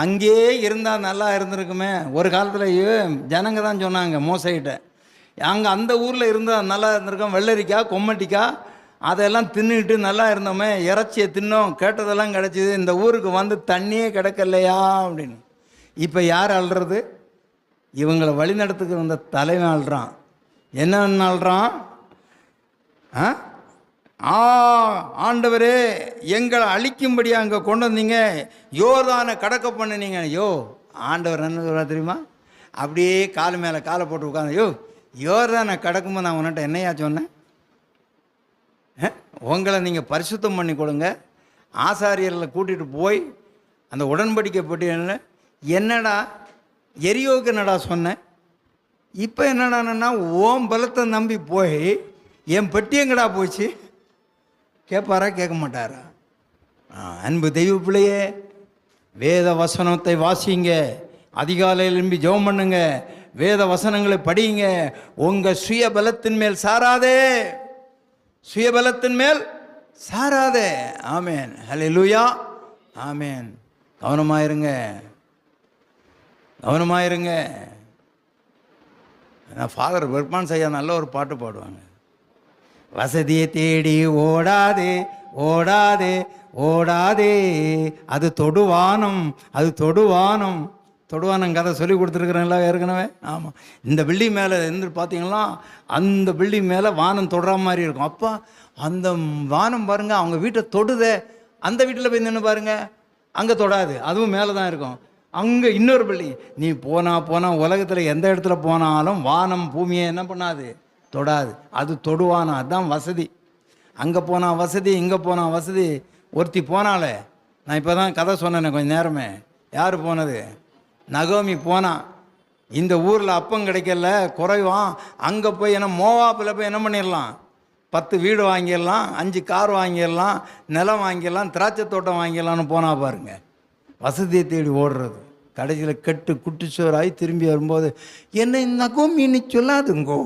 அங்கே இருந்தால் நல்லா இருந்திருக்குமே. ஒரு காலத்தில் ஜனங்க தான் சொன்னாங்க மோசைகிட்ட, அங்கே அந்த ஊரில் இருந்தால் நல்லா இருந்திருக்கோம், வெள்ளரிக்காய் கொம்மட்டிக்காய் அதெல்லாம் தின்னுக்கிட்டு நல்லா இருந்தோமே, இறைச்சியை தின்னோம், கேட்டதெல்லாம் கிடச்சிது, இந்த ஊருக்கு வந்து தண்ணியே கிடக்கலையா அப்படின்னு. இப்போ யார் அழுறது? இவங்களை வழிநடத்துக்கு வந்த தலைவன் அழுறான். என்ன அழுறான்? ஆண்டவரே, எங்களை அழிக்கும்படி அங்கே கொண்டு வந்தீங்க, யோர்தானை கடக்க பண்ணினீங்க. ஐயோ, ஆண்டவர் என்ன சொல்கிறா தெரியுமா? அப்படியே கால் மேலே காலை போட்டு உட்காந்து, யோ யோர்தானை கடக்கும்போது நான் உன்னிட்ட என்னையா சொன்னேன்? உங்களை நீங்கள் பரிசுத்தம் பண்ணி கொடுங்க, ஆசாரியர்களை கூட்டிகிட்டு போய் அந்த உடன்படிக்கை பெட்டி என்னடா எரியோக்கு என்னடா சொன்னேன்? இப்போ என்னடான்னா ஓம் பலத்தை நம்பி போய் என் பெட்டி எங்கடா போச்சு? கேட்பாரா கேட்க மாட்டாரா? அன்பு தெய்வ பிள்ளையே, வேத வசனத்தை வாசிங்க, அதிகாலையில் எழும்பி ஜெபம் பண்ணுங்க, வேத வசனங்களை படியுங்க. உங்கள் சுய பலத்தின் மேல் சாராதே, சுயபலத்தின் மேல் சாராதே. ஆமேன், ஹல்லேலூயா, ஆமேன். கவனமாயிருங்க, கவனமாயிருங்க. ஃபாதர் பெர்மான்ஸ் ஐயா நல்ல ஒரு பாட்டு பாடுவாங்க. வசதியை தேடி ஓடாதே ஓடாதே ஓடாதே, அது தொடுவானம், அது தொடுவானம். தொடுவானம் கதை சொல்லி கொடுத்துருக்குறேன்ல ஏற்கனவே. ஆமாம், இந்த பில்டிங் மேலே இருந்து பார்த்தீங்கன்னா அந்த பில்டிங் மேலே வானம் தொடுற மாதிரி இருக்கும். அப்போ அந்த வானம் பாருங்கள், அவங்க வீட்டை தொடுதே. அந்த வீட்டில் போய் நின்று பாருங்கள், அங்கே தொடாது, அதுவும் மேலே தான் இருக்கும். அங்கே இன்னொரு பில்டிங், நீ போனால் உலகத்தில் எந்த இடத்துல போனாலும் வானம் பூமியை என்ன பண்ணாது, தொடாது. அது தொடுவானம், அதுதான் வசதி. அங்கே போனால் வசதி, இங்கே போனால் வசதி. ஒருத்தி போனாலே, நான் இப்போ தான் கதை சொன்னேன் கொஞ்சம் நேரமே. யார் போனது? நகோமி போனான். இந்த ஊரில் அப்பம் கிடைக்கல, குறைவான். அங்கே போய் என்ன மோவாப்பில் போய் என்ன பண்ணிடலாம், 10 வீடு வாங்கிடலாம், 5 கார் வாங்கிடலாம், நிலம் வாங்கிடலாம், திராட்சை தோட்டம் வாங்கிடலான்னு போனால் பாருங்க. வசதியை தேடி ஓடுறது. கடைசியில் கெட்டு குட்டிச்சோராகி திரும்பி வரும்போது என்னை நகோமின்னு சொல்லாதுங்கோ,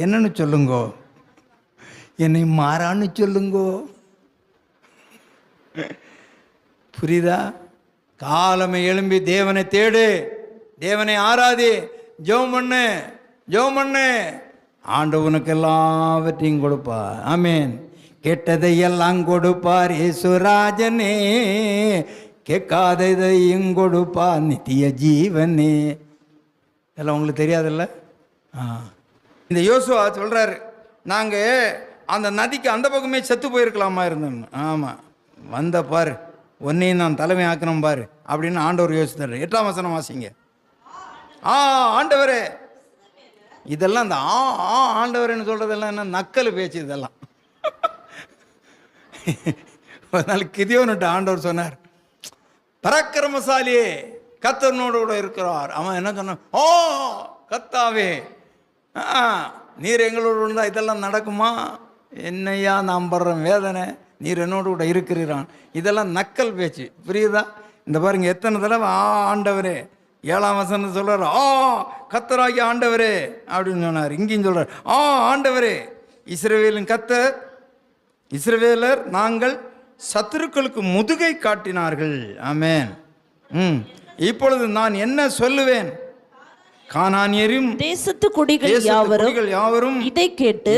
என்னன்னு சொல்லுங்கோ, என்னை மாறான்னு சொல்லுங்கோ. புரியுதா? காலமே எழும்பி தேவனை தேடு, தேவனை ஆராதி, ஜெபம் பண்ணு, ஜெபம் பண்ணு. ஆண்டவனுக்கு எல்லாவற்றையும் கொடுப்பார். ஆமேன். கெட்டதையெல்லாம் கொடுப்பார் இயேசுராஜனே, கேட்காததையும் கொடுப்பார் நித்திய ஜீவனே. இதெல்லாம் உங்களுக்கு தெரியாதுல்ல? இந்த யோசுவா சொல்கிறாரு, நாங்கள் அந்த நதிக்கு அந்த பக்கமே செத்து போயிருக்கலாமா இருந்தோம். ஆமாம், வந்த பாரு, ஒன்னையும் நான் தலைமை ஆக்கணும் பாரு அப்படின்னு ஆண்டவர் யோசித்தார். 8ஆம் வசனம் வாசிங்க. ஆண்டவரே, இதெல்லாம் இந்த ஆண்டவர்னு சொல்கிறதெல்லாம் என்ன நக்கல் பேச்சு இதெல்லாம். ஒரு நாள் கிதியோன்னுட்டு ஆண்டவர் சொன்னார், பராக்கிரமசாலியே கர்த்தனோடு கூட இருக்கிறார். அவன் என்ன சொன்னான்? ஓ கர்த்தாவே, நீர் எங்களோடு இருந்தால் இதெல்லாம் நடக்குமா? என்னையா நான் படுற வேதனை, நீர் என்னோடு கூட இருக்கிறான். இதெல்லாம் நக்கல் பேச்சு. புரியுதா? இந்த பாருங்க, எத்தனை தடவை ஆண்டவரே, 7ஆம் வசனம் சொல்கிறார், கர்த்தராகிய ஆண்டவரே அப்படின்னு சொன்னார். இங்கேயும் சொல்கிறார், ஆண்டவரே இஸ்ரவேலின் கர்த்தர், இஸ்ரவேலர் நாங்கள் சத்துருக்களுக்கு முதுகை காட்டினார்கள். ஆமென். இப்பொழுது நான் என்ன சொல்லுவேன்? கானானியரும் தேசத்து குடிகள் யாவரும் இதை கேட்டு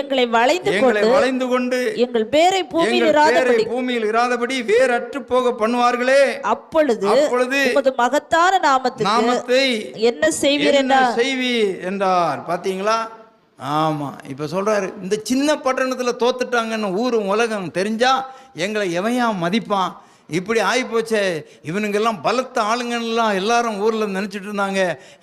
எங்களை வளைந்து கொண்டு எங்கள் பேரை பூமியில் இராதபடி வேறற்று போக பண்ணுவார்களே. அப்பொழுது உமது மகத்தான நாமத்தை என்ன செய்வீர் என்றார். பாத்தீங்களா? ஆமா, இப்ப சொல்றாரு, இந்த சின்ன பட்டணத்துல தோத்துட்டாங்கன்னு ஊரும் உலகம் தெரிஞ்சா எங்களை எவையா மதிப்பான்? இப்படி ஆகிப்போச்சே, இவனுங்கெல்லாம் பலத்த ஆளுங்கள்லாம் எல்லாரும் ஊரில் நினச்சிட்டு இருந்தாங்க.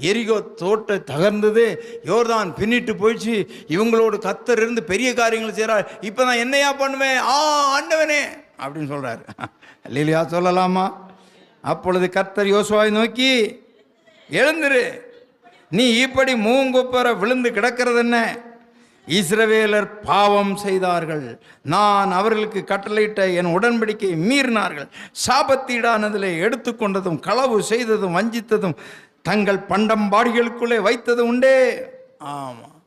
எரிகோ தோட்ட தகர்ந்தது, யோர்தான் பின்னிட்டு போயிடுச்சு, இவங்களோட கர்த்தர் இருந்து பெரிய காரியங்களை செய்கிறார். இப்போ நான் என்னையா பண்ணுவேன்? ஆண்டவனே அப்படின்னு சொல்கிறாரு. இல்லையா? சொல்லலாமா? அப்பொழுது கர்த்தர் யோசுவாவை நோக்கி, எழுந்திரு, நீ இப்படி மூங்குப்பற விழுந்து கிடக்கிறது என்ன? இஸ்ரவேலர் பாவம் செய்தார்கள், நான் அவர்களுக்கு கட்டளையிட்ட என் உடன்படிக்கை மீறினார்கள், சாபத்தீடானதிலே எடுத்துக்கொண்டதும் களவு செய்ததும் வஞ்சித்ததும் தங்கள் பண்டம்பாடிகளுக்குள்ளே வைத்ததும் உண்டே. ஆமாம்,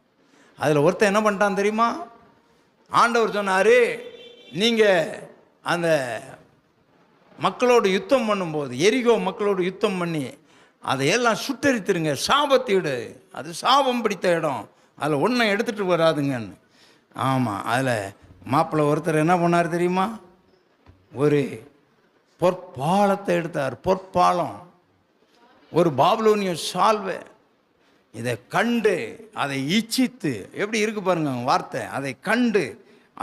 அதில் ஒருத்தன் என்ன பண்ணிட்டான் தெரியுமா? ஆண்டவர் சொன்னார், நீங்கள் அந்த மக்களோடு யுத்தம் பண்ணும்போது, எரிகோ மக்களோடு யுத்தம் பண்ணி அதையெல்லாம் சுட்டரித்துருங்க, சாபத்தீடு, அது சாபம் பிடித்த இடம், அதில் ஒன்றை எடுத்துகிட்டு வராதுங்கன்னு. ஆமாம், அதில் மாப்பிள்ளை ஒருத்தர் என்ன பண்ணார் தெரியுமா? ஒரு பொற்பாலத்தை எடுத்தார். பொற்பாலம், ஒரு பாபிலோனிய சால்வை. இதை கண்டு அதை இச்சித்து, எப்படி இருக்கு பாருங்க வார்த்தை, அதை கண்டு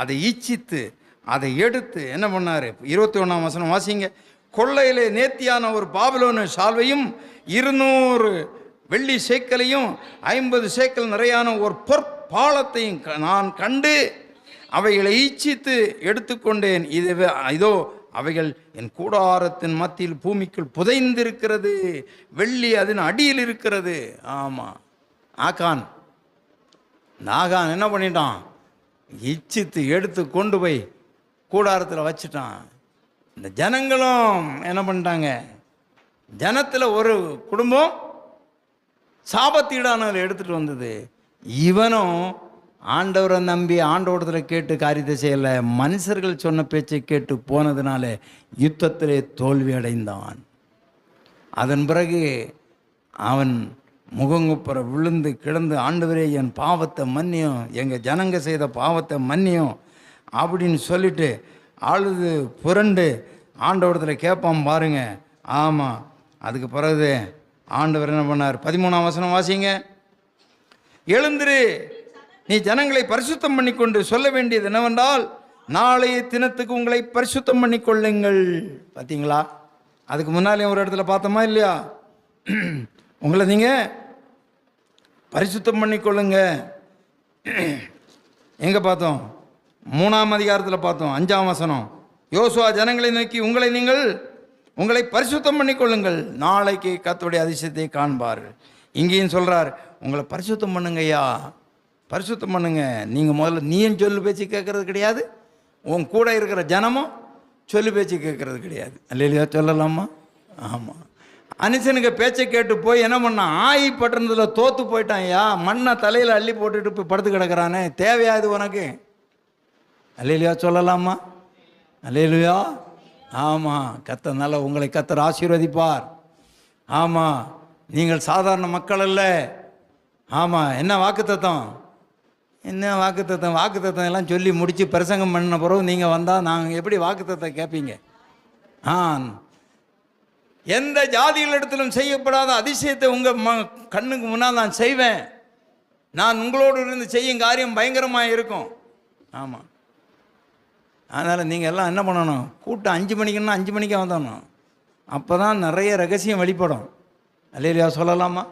அதை இச்சித்து அதை எடுத்து என்ன பண்ணார்? 21ஆம் வசனம் வாசிங்க. கொள்ளையிலே நேர்த்தியான ஒரு பாபிலோனிய சால்வையும் 200 வெள்ளி சேக்கலையும் 50 சேக்கல் நிறையான ஒரு பொற்பாலத்தையும் நான் கண்டு அவைகளை ஈச்சித்து எடுத்துக்கொண்டேன். இதோ அவைகள் என் கூடாரத்தின் மத்தியில் பூமிக்குள் புதைந்திருக்கிறது, வெள்ளி அதன் அடியில் இருக்கிறது. ஆமாம், ஆகான் என்ன பண்ணிட்டான்? இச்சித்து எடுத்து கொண்டு போய் கூடாரத்தில் வச்சுட்டான். இந்த ஜனங்களும் என்ன பண்ணிட்டாங்க? ஜனத்தில் ஒரு குடும்பம் சாபத்தீடானதில் எடுத்துகிட்டு வந்தது. இவனும் ஆண்டவரை நம்பி ஆண்டவரத்தில் கேட்டு காரியத்தை செய்யலை, மனுஷர்கள் சொன்ன பேச்சை கேட்டு போனதுனால யுத்தத்திலே தோல்வி அடைந்தான். அதன் பிறகு அவன் முகங்குப்புற விழுந்து கிடந்து, ஆண்டவரே என் பாவத்தை மன்னியும், எங்கள் ஜனங்க செய்த பாவத்தை மன்னியும் அப்படின்னு சொல்லிட்டு அழுது புரண்டு ஆண்டவரத்தில் கேட்பான் பாருங்க. ஆமாம், அதுக்கு பிறகு ஆண்டவர் என்ன பண்ணார்? 13ஆம் வசனம் வாசிங்க. எழுந்திரு, நீ ஜனங்களை பரிசுத்தம் பண்ணிக்கொண்டு சொல்ல வேண்டியது என்னவென்றால், நாளைய தினத்துக்கு உங்களை பரிசுத்தம் பண்ணிக்கொள்ளுங்கள். பார்த்தீங்களா? அதுக்கு முன்னாலே ஒரு இடத்துல பார்த்தோமா இல்லையா? உங்களை நீங்கள் பரிசுத்தம் பண்ணிக்கொள்ளுங்க. எங்கே பார்த்தோம்? 3ஆம் அதிகாரத்தில் பார்த்தோம், 5ஆம் வசனம். யோசுவா ஜனங்களை நோக்கி, உங்களை பரிசுத்தம் பண்ணிக்கொள்ளுங்கள், நாளைக்கு கர்த்தருடைய அதிசயத்தை காண்பார்கள். இங்கேயும் சொல்கிறார், உங்களை பரிசுத்தம் பண்ணுங்கய்யா, பரிசுத்தம் பண்ணுங்க. நீங்கள் முதல்ல நீயும் சொல்லு பேச்சு கேட்கறது கிடையாது, உன் கூட இருக்கிற ஜனமும் சொல்லு பேச்சு கேட்கறது கிடையாது. அல்லையா? சொல்லலாமா? ஆமாம். அனுசனுக்கு பேச்சை கேட்டு போய் என்ன பண்ணான்? ஆயி பட்டணத்தில் தோற்று போயிட்டான். ஐயா, மண்ணை தலையில் அள்ளி போட்டுட்டு போய் படுத்து கிடக்கிறானே, தேவையாது உனக்கு? அல்லையா? சொல்லலாமா? அல்லேலூயா. ஆமாம், கர்த்தர் உங்களை கர்த்தர் ஆசீர்வதிப்பார். ஆமாம், நீங்கள் சாதாரண மக்கள் அல்ல. ஆமாம், என்ன வாக்குத்தத்தம்? வாக்குத்தத்தம் எல்லாம் சொல்லி முடித்து பிரசங்கம் பண்ண பிறகு நீங்கள் வந்தால் நாங்கள் எப்படி வாக்குத்தத்தம் கேட்பீங்க? எந்த ஜாதிகளிடத்திலும் செய்யப்படாத அதிசயத்தை உங்கள் கண்ணுக்கு முன்னால் நான் செய்வேன். நான் உங்களோடு இருந்து செய்யும் காரியம் பயங்கரமாக இருக்கும். ஆமாம், அதனால் நீங்கள் எல்லாம் என்ன பண்ணணும்? கூட்டம் 5 மணிக்குன்னா 5 மணிக்கே வந்தணும். அப்போ தான் நிறைய ரகசியம் வெளிப்படும். அல்லேலூயா. சொல்லலாமா?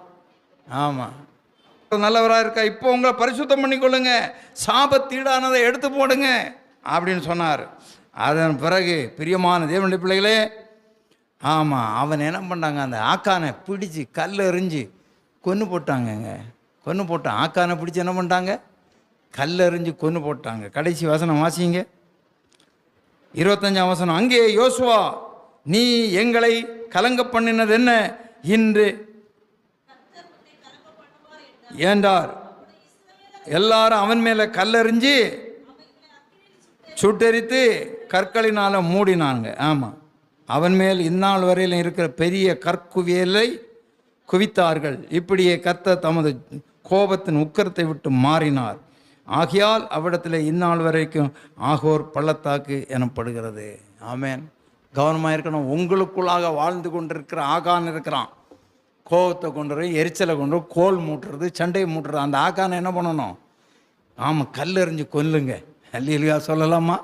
ஆமாம், நல்லவராக இருக்கா, இப்போ உங்களை பரிசுத்தம் பண்ணிக்கொள்ளுங்க, சாபத்தீடானதை எடுத்து போடுங்க அப்படின்னு சொன்னார். அதன் பிறகு பிரியமான தேவனுடைய பிள்ளைகளே, ஆமாம், அவன் என்ன பண்ணாங்க? அந்த ஆக்கானை பிடிச்சி கல் எறிஞ்சு கொன்று போட்டாங்கங்க. கொன்று போட்டான். ஆக்கானை பிடிச்சி என்ன பண்ணிட்டாங்க? கல் எறிஞ்சு கொன்று போட்டாங்க. கடைசி வசனம் வாசிங்க, 25ஆம் வசனம். அங்கே யோசுவா, நீ எங்களை கலங்க பண்ணினது என்ன இன்று ஏண்டார்? எல்லாரும் அவன் மேலே கல்லெறிஞ்சு சுட்டெரித்து கற்களினால் மூடினாங்க. ஆமாம், அவன் மேல் இந்நாள் வரையில் இருக்கிற பெரிய கற்குவியலை குவித்தார்கள். இப்படியே கர்த்தர் தமது கோபத்தின் உக்கிரத்தை விட்டு மாறினார். ஆகையால் அவ்விடத்தில் இந்நாள் வரைக்கும் ஆகோர் பள்ளத்தாக்கு எனப்படுகிறது. ஆமேன். கவனமாக இருக்கணும். உங்களுக்குள்ளாக வாழ்ந்து கொண்டிருக்கிற ஆகான் இருக்கிறான். கோபத்தை கொண்டு வர, எரிச்சலை கொண்டு வர, கோல் மூட்டுறது, சண்டையை மூட்டுறது. அந்த ஆகானை என்ன பண்ணணும்? ஆமாம், கல்லெறிஞ்சு கொல்லுங்க. அல்லேலூயா. சொல்லலாமா?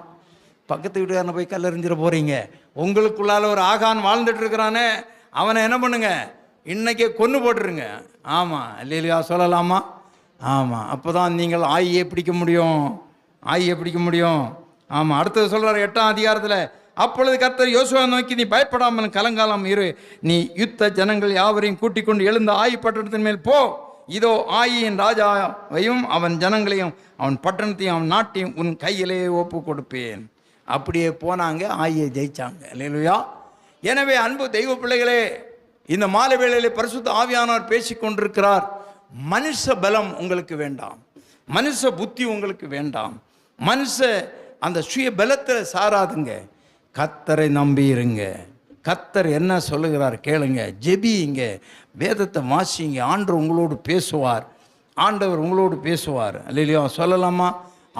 பக்கத்து வீட்டுக்காரனை போய் கல்லெறிஞ்சிட போகிறீங்க. உங்களுக்குள்ளால் ஒரு ஆகான் வாழ்ந்துட்டு இருக்கிறானே, அவனை என்ன பண்ணுங்க? இன்னைக்கே கொன்று போட்டுருங்க. ஆமாம், அல்லேலூயா. சொல்லலாமா? ஆமாம், அப்போ தான் நீங்கள் ஆயியை பிடிக்க முடியும். ஆயியை பிடிக்க முடியும். ஆமாம், அடுத்தது சொல்கிறார் 8ஆம் அதிகாரத்தில். அப்பொழுது கர்த்தர் யோசுவா நோக்கி, நீ பயப்படாமல் கலங்காலம் இரு, நீ யுத்த ஜனங்கள் யாவரையும் கூட்டிக் கொண்டு எழுந்த ஆயி பட்டணத்தின் மேல் போ. இதோ ஆயின் ராஜாவையும் அவன் ஜனங்களையும் அவன் பட்டணத்தையும் அவன் நாட்டையும் உன் கையிலே ஒப்பு கொடுப்பேன். அப்படியே போனாங்க, ஆயியை ஜெயிச்சாங்க. அல்லேலூயா. எனவே அன்பு தெய்வ பிள்ளைகளே, இந்த மாலை வேளையிலே பரிசுத்த ஆவியானவர் பேசிக்கொண்டிருக்கிறார். மனுஷ பலம் உங்களுக்கு வேண்டாம், மனுஷ புத்தி உங்களுக்கு வேண்டாம், மனுஷ அந்த சுய பலத்தில் சாராதுங்க. கர்த்தரை நம்பி இருங்க. கர்த்தர் என்ன சொல்லுகிறார் கேளுங்க, ஜெபியுங்க, வேதத்தை வாசிங்க. ஆண்டவர் உங்களோடு பேசுவார். ஆண்டவர் உங்களோடு பேசுவார். அல்லேலூயா. சொல்லலாமா?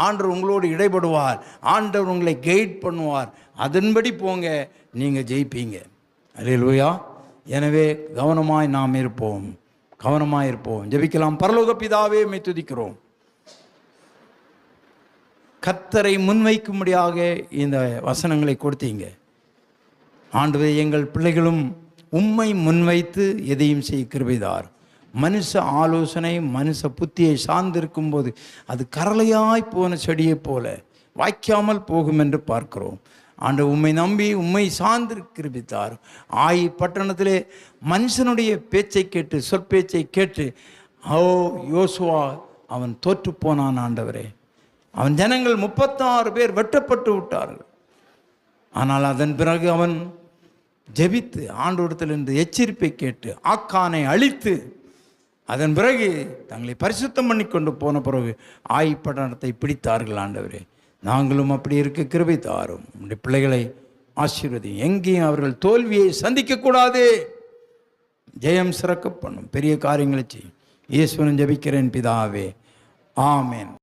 ஆண்டவர் உங்களோடு இடைப்படுவார். ஆண்டவர் உங்களை கைட் பண்ணுவார். அதன்படி போங்க, நீங்கள் ஜெயிப்பீங்க. அல்லேலூயா. எனவே கவனமாய் நாம் இருப்போம், கவனமாக இருப்போம். ஜெபிக்கலாம். பரலோக பிதாவே, உம்மை துதிக்கிறோம். கர்த்தரை முன்வைக்கும்படியாக இந்த வசனங்களை கொடுத்தீங்க. ஆண்டவரே, எங்கள் பிள்ளைகளும் உம்மை முன்வைத்து எதையும் செய்ய கிருபைதார். மனுஷ ஆலோசனை மனுஷ புத்தியை சார்ந்திருக்கும் போது அது கரளையாய் போன செடியைப் போல வாய்க்காமல் போகும் என்று பார்க்கிறோம். ஆண்டவர் உம்மை நம்பி உம்மை சார்ந்திருக்கிறார். ஆயி பட்டணத்திலே மனுஷனுடைய பேச்சை கேட்டு சொற்பேச்சை கேட்டு யோசுவா அவன் தோற்று போனான். ஆண்டவரே, அவன் ஜனங்கள் 36 பேர் வெட்டப்பட்டு விட்டார்கள். ஆனால் அதன் பிறகு அவன் ஜெபித்து ஆண்டவரிடத்திலிருந்து எச்சரிப்பை கேட்டு ஆக்கானை அழித்து அதன் பிறகு தங்களை பரிசுத்தம் பண்ணி கொண்டு போன பிறகு ஆயி பட்டணத்தை பிடித்தார்கள். ஆண்டவரே, நாங்களும் அப்படி இருக்க கிருபை தாரும். நம்முடைய பிள்ளைகளை ஆசீர்வதி. எங்கேயும் அவர்கள் தோல்வியை சந்திக்கக்கூடாது, ஜெயம் சிறக்க பண்ணும், பெரிய காரியங்களை செய்யும். இயேசுவின் ஜெபிக்கிறேன் பிதாவே, ஆமென்.